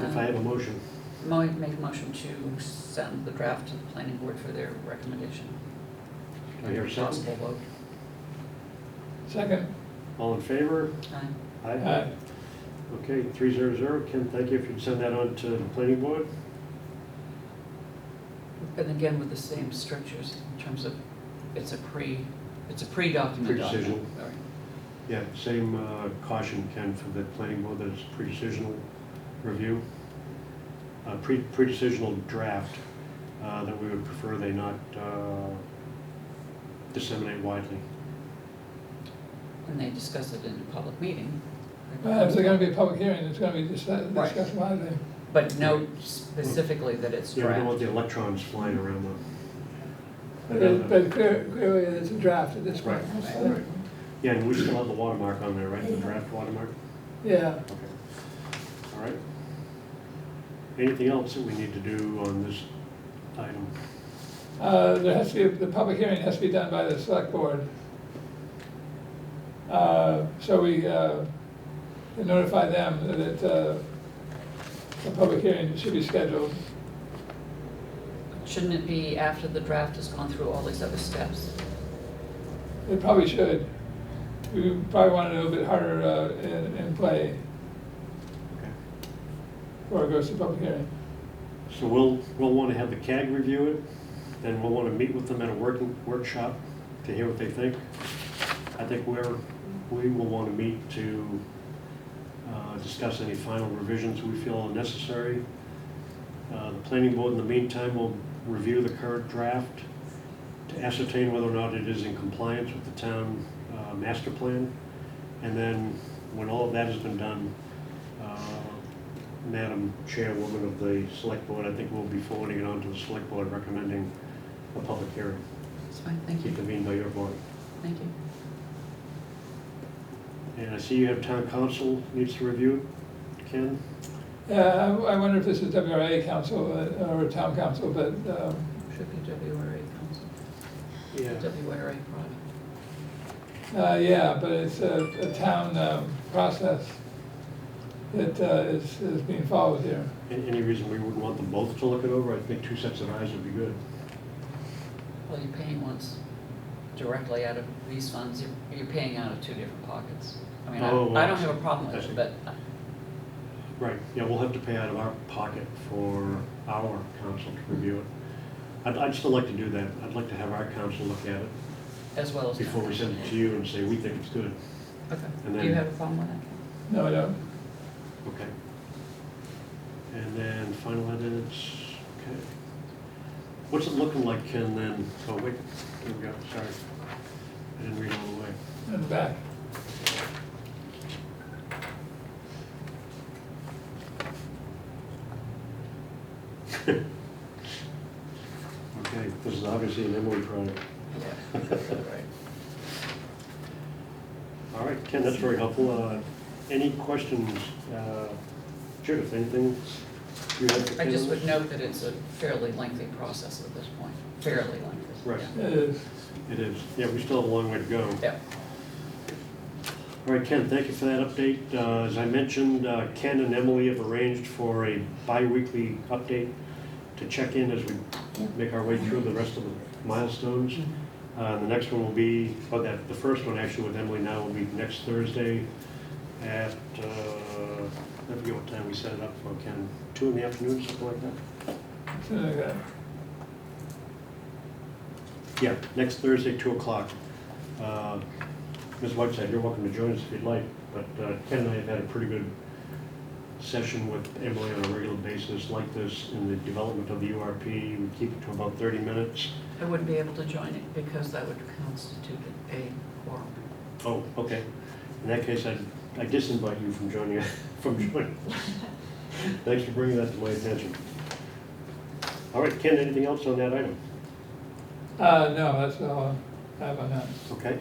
Speaker 1: If I have a motion.
Speaker 3: Make a motion to send the draft to the planning board for their recommendation.
Speaker 1: Do I hear a second?
Speaker 3: Possible vote.
Speaker 2: Second?
Speaker 1: All in favor?
Speaker 3: Aye.
Speaker 2: Aye.
Speaker 1: Okay, 300. Ken, thank you if you'd send that on to the planning board.
Speaker 3: And again, with the same strictures in terms of, it's a pre-document document.
Speaker 1: Pre-decisional.
Speaker 3: All right.
Speaker 1: Yeah, same caution, Ken, for the planning board that it's pre-decisional review. Pre-decisional draft that we would prefer they not disseminate widely.
Speaker 3: And they discuss it in a public meeting.
Speaker 2: If there's going to be a public hearing, it's going to be discussed widely.
Speaker 3: But note specifically that it's
Speaker 1: Yeah, we don't want
Speaker 3: draft.
Speaker 1: the electrons flying around
Speaker 2: But clearly, it's a draft at this point.
Speaker 1: Right. Yeah, and we still have the watermark on there, right, the draft watermark?
Speaker 2: Yeah.
Speaker 1: Okay. All right. Anything else that we need to do on this item?
Speaker 2: There has to be, the public hearing has to be done by the select board. So we notify them that a public hearing should be scheduled.
Speaker 3: Shouldn't it be after the draft has gone through all these other steps?
Speaker 2: It probably should. We probably want it a little bit harder in play
Speaker 1: Okay.
Speaker 2: before it goes to public hearing.
Speaker 1: So we'll want to have the CAG review it, then we'll want to meet with them at a workshop to hear what they think. I think we will want to meet to discuss any final revisions we feel are necessary. The planning board in the meantime will review the current draft to ascertain whether or not it is in compliance with the town master plan. And then when all of that has been done, Madam Chairwoman of the Select Board, I think we'll be forwarding it on to the Select Board recommending a public hearing.
Speaker 3: That's fine, thank you,
Speaker 1: Convened by your board.
Speaker 3: thank you.
Speaker 1: And I see you have town council needs to review it. Ken?
Speaker 2: Yeah, I wonder if this is WRA council or town council, but
Speaker 3: Should be WRA council, WRA product.
Speaker 2: yeah, but it's a town process that is being followed here.
Speaker 1: Any reason we wouldn't want them both to look it over? I think two sets of eyes would be good.
Speaker 3: Well, you're paying once directly out of these funds, you're paying out of two different pockets. I mean,
Speaker 1: Oh,
Speaker 3: I don't have a problem with
Speaker 1: I see.
Speaker 3: it, but
Speaker 1: Right, yeah, we'll have to pay out of our pocket for our council to review it. I'd still like to do that. I'd like to have our council look at it
Speaker 3: as well as.
Speaker 1: before we send it to you and say, we think it's good.
Speaker 3: Okay,
Speaker 1: And
Speaker 3: do you
Speaker 1: then-
Speaker 3: have a problem with that?
Speaker 2: No, I don't.
Speaker 1: Okay. And then final edits, okay. What's it looking like, Ken, then? Oh, wait, here we go, sorry. I didn't read all the way.
Speaker 2: In the back.
Speaker 1: Okay, this is obviously an Emily project.
Speaker 3: Yeah, right.
Speaker 1: All right, Ken, that's very helpful. Any questions? Judith, anything you have for Ken?
Speaker 3: I just would note that it's a fairly lengthy process at this point, fairly lengthy.
Speaker 1: Right.
Speaker 3: Yeah.
Speaker 2: It is.
Speaker 1: It is. Yeah, we still have a long way to go.
Speaker 3: Yeah,
Speaker 1: All right, Ken, thank you for that update. As I mentioned, Ken and Emily have arranged for a bi-weekly update to check in as we make our way through the rest of the milestones. The next one will be, the first one actually with Emily now will be next Thursday at, I forget what time we set it up for, Ken, 2 in the afternoon, something like that?
Speaker 2: Something like that.
Speaker 1: Yeah, next Thursday, 2 o'clock. Ms. Whiteside, you're welcome to join us if you'd like, but Ken and I have had a pretty good session with Emily on a regular basis like this in the development of the URP. We keep it to about 30 minutes.
Speaker 3: I wouldn't be able to join it because that would constitute a quorum.
Speaker 1: Oh, okay. In that case, I disinvite you from joining. Thanks for bringing that to my attention. All right, Ken, anything else on that item?
Speaker 2: No, that's all I have on that.
Speaker 1: Okay.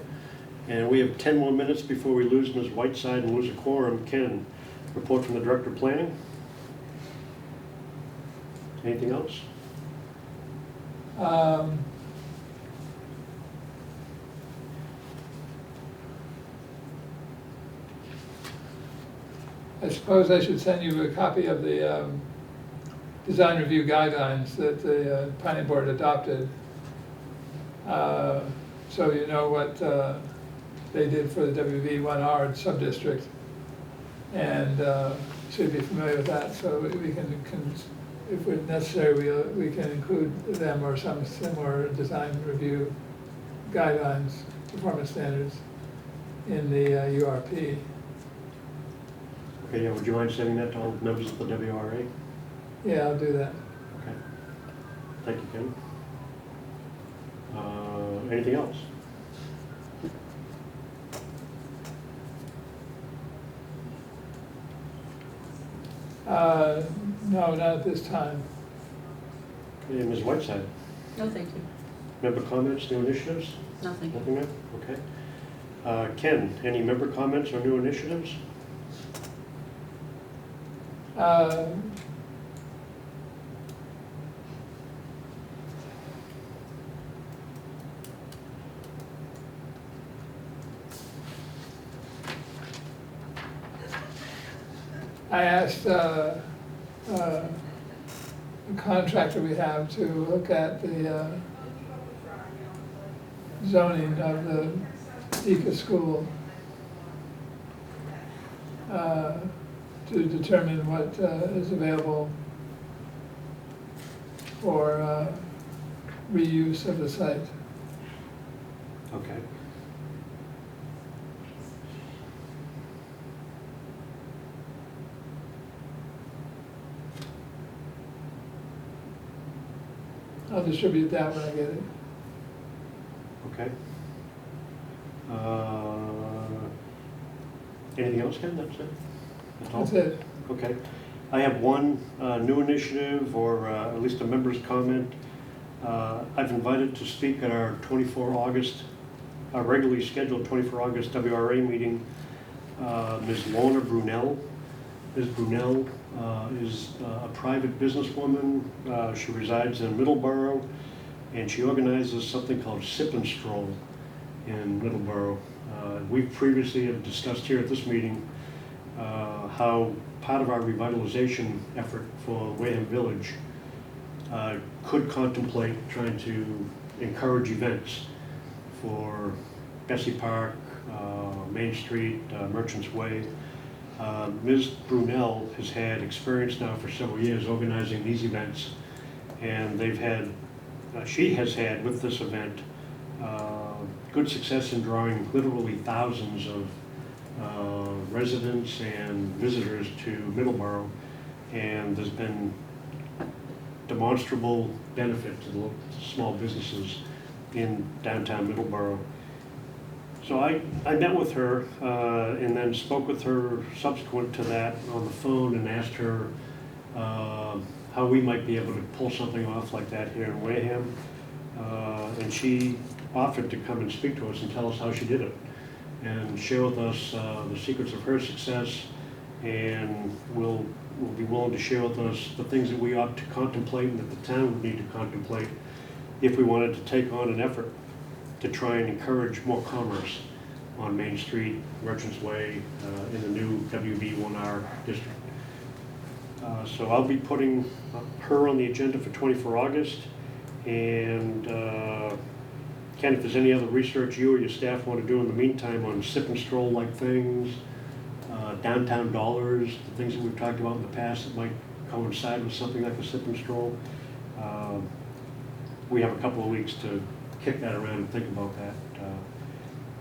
Speaker 1: And we have 10 more minutes before we lose Ms. Whiteside and lose a quorum. Ken, report from the Director of Planning? Anything else?
Speaker 2: I suppose I should send you a copy of the design review guidelines that the planning board adopted. So you know what they did for the WV1R sub-district. And should be familiar with that, so we can if it's necessary, we can include them or some similar design review guidelines, performance standards in the URP.
Speaker 1: Okay, yeah, would you mind sending that to all members of the WRA?
Speaker 2: Yeah, I'll do that.
Speaker 1: Okay. Thank you, Ken. Anything else?
Speaker 2: No, not at this time.
Speaker 1: Okay, Ms. Whiteside,
Speaker 3: No, thank you.
Speaker 1: member comments, new initiatives?
Speaker 3: No, thank you.
Speaker 1: Nothing, ma'am? Okay. Ken, any member comments or new initiatives?
Speaker 2: I asked contractor we have to look at the zoning of the Deacon School to determine what is available for reuse of the site.
Speaker 1: Okay.
Speaker 2: I'll distribute that when I get it.
Speaker 1: Okay. Anything else, Ken? That's it? That's all?
Speaker 2: That's it.
Speaker 1: Okay. I have one new initiative, or at least a member's comment. I've invited to speak at our 24 August, our regularly scheduled 24 August WRA meeting, Ms. Lorna Brunel. Ms. Brunel is a private businesswoman. She resides in Middleborough, and she organizes something called Sip and Stroll in Middleborough. We previously have discussed here at this meeting how part of our revitalization effort for Wareham Village could contemplate trying to encourage events for Bessie Park, Main Street, Merchants Way. Ms. Brunel has had experience now for several years organizing these events, and she has had with this event good success in drawing literally thousands of residents and visitors to Middleborough, and there's been demonstrable benefit to the small businesses in downtown Middleborough. So I met with her and then spoke with her subsequent to that on the phone and asked her how we might be able to pull something off like that here in Wareham. And she offered to come and speak to us and tell us how she did it and share with us the secrets of her success, and will be willing to share with us the things that we ought to contemplate and that the town would need to contemplate if we wanted to take on an effort to try and encourage more commerce on Main Street, Merchants Way, in the new WV1R district. So I'll be putting her on the agenda for 24 August, and Ken, if there's any other research you or your staff want to do in the meantime on sip and stroll like things, downtown dollars, the things that we've talked about in the past that might coincide with something like a sip and stroll, we have a couple of weeks to kick that around and think about that.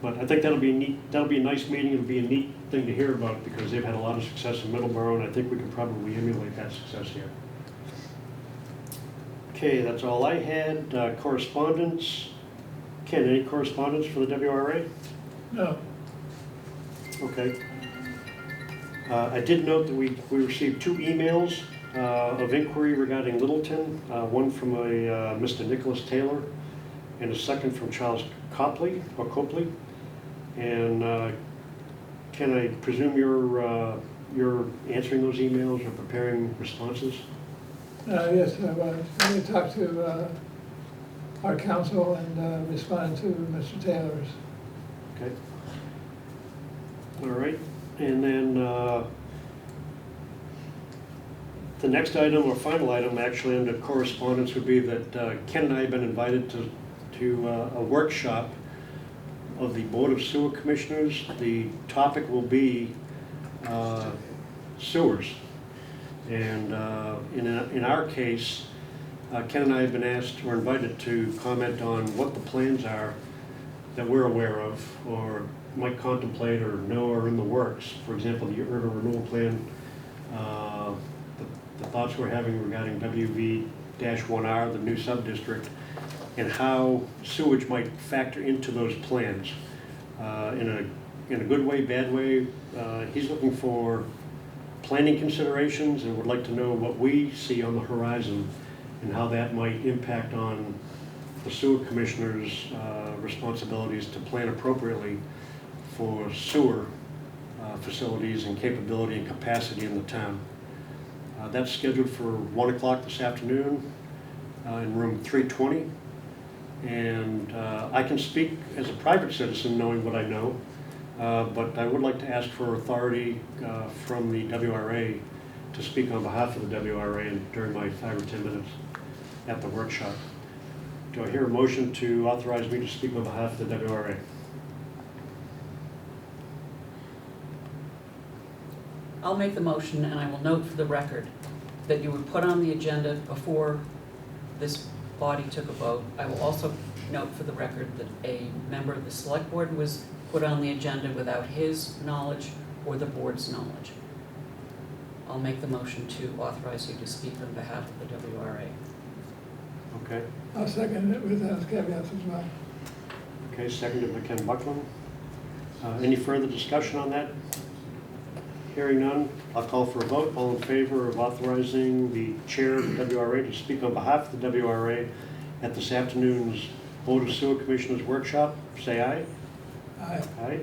Speaker 1: But I think that'll be neat. That'll be a nice meeting. It'll be a neat thing to hear about because they've had a lot of success in Middleborough, and I think we can probably emulate that success here. Okay, that's all I had. Correspondence. Ken, any correspondence for the WRA?
Speaker 2: No.
Speaker 1: Okay. I did note that we received 2 emails of inquiry regarding Littleton, one from a Mr. Nicholas Taylor and a second from Charles Copley. And can I presume you're answering those emails or preparing responses?
Speaker 2: Yes, I was. I'm going to talk to our council and respond to Mr. Taylor's.
Speaker 1: Okay. All right. And then the next item, or final item, actually under correspondence would be that Ken and I have been invited to a workshop of the Board of Sewer Commissioners. The topic will be sewers. And in our case, Ken and I have been asked or invited to comment on what the plans are that we're aware of or might contemplate or know are in the works. For example, the urban renewal plan, the thoughts we're having regarding WV-1R, the new sub-district, and how sewage might factor into those plans. In a good way, bad way, he's looking for planning considerations and would like to know what we see on the horizon and how that might impact on the sewer commissioner's responsibilities to plan appropriately for sewer facilities and capability and capacity in the town. That's scheduled for 1 o'clock this afternoon in room 320. And I can speak as a private citizen knowing what I know, but I would like to ask for authority from the WRA to speak on behalf of the WRA and during my 5 or 10 minutes at the workshop. Do I hear a motion to authorize me to speak on behalf of the WRA?
Speaker 3: I'll make the motion, and I will note for the record that you were put on the agenda before this body took a vote. I will also note for the record that a member of the select board was put on the agenda without his knowledge or the board's knowledge. I'll make the motion to authorize you to speak on behalf of the WRA.
Speaker 1: Okay.
Speaker 2: I'll second it with those caveats as well.
Speaker 1: Okay, seconded by Ken Buckland. Any further discussion on that? Hearing none, I'll call for a vote. All in favor of authorizing the chair of the WRA to speak on behalf of the WRA at this afternoon's Board of Sewer Commissioners workshop, say aye.
Speaker 2: Aye.
Speaker 1: Aye.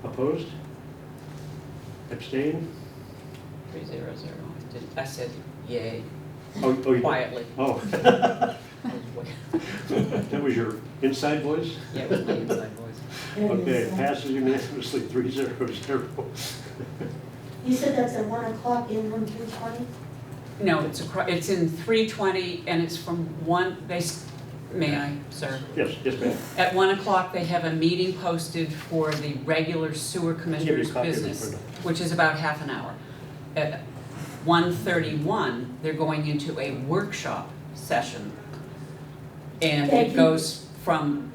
Speaker 1: Opposed? Abstain?
Speaker 3: 300. I said yay
Speaker 1: Oh, you did.
Speaker 3: quietly.
Speaker 1: Oh. That was your inside voice?
Speaker 3: Yeah, it was my inside voice.
Speaker 1: Okay, it passes unanimously, 300.
Speaker 4: You said that's at 1 o'clock in room 320?
Speaker 3: No, it's in 320, and it's from 1, may I, sir?
Speaker 1: Yes, yes, ma'am.
Speaker 3: At 1 o'clock, they have a meeting posted for the regular sewer commissioners'
Speaker 1: copy of the
Speaker 3: business,
Speaker 1: printout.
Speaker 3: which is about half an hour. At 1:31, they're going into a workshop session. And
Speaker 4: Thank
Speaker 3: it
Speaker 4: you.
Speaker 3: goes from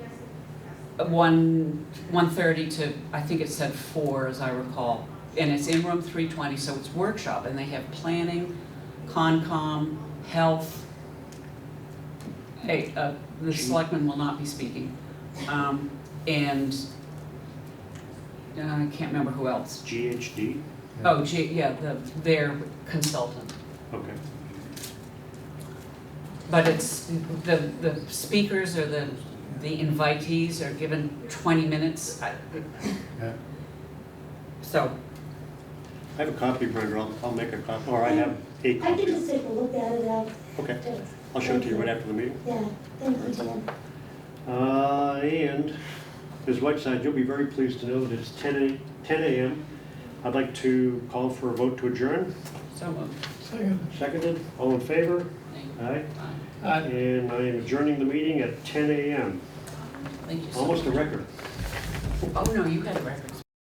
Speaker 3: 1:30 to, I think it said 4, as I recall. And it's in room 320, so it's workshop, and they have planning, Concom, health. Hey, the selectmen will not be speaking. And I can't remember who else.
Speaker 1: GHD?
Speaker 3: Oh, their consultant.
Speaker 1: Okay.
Speaker 3: But it's, the speakers or the invitees are given 20 minutes.
Speaker 8: Yeah.
Speaker 3: So,
Speaker 1: I have a copy, Brenda, I'll make a copy, or I have a
Speaker 4: I can
Speaker 1: copy.
Speaker 4: just take a look at it out.
Speaker 1: Okay, I'll show it to you right after the meeting.
Speaker 4: Yeah, thank you, Dan.
Speaker 1: And Ms. Whiteside, you'll be very pleased to know that it's 10 a.m. I'd like to call for a vote to adjourn.
Speaker 3: so moved.
Speaker 2: Second.
Speaker 1: Seconded, all in favor?
Speaker 3: Thank you.
Speaker 1: Aye.
Speaker 2: Aye.
Speaker 1: And I am adjourning the meeting at 10 a.m.
Speaker 3: Thank you so much.
Speaker 1: Almost a record.
Speaker 3: Oh, no, you had a record.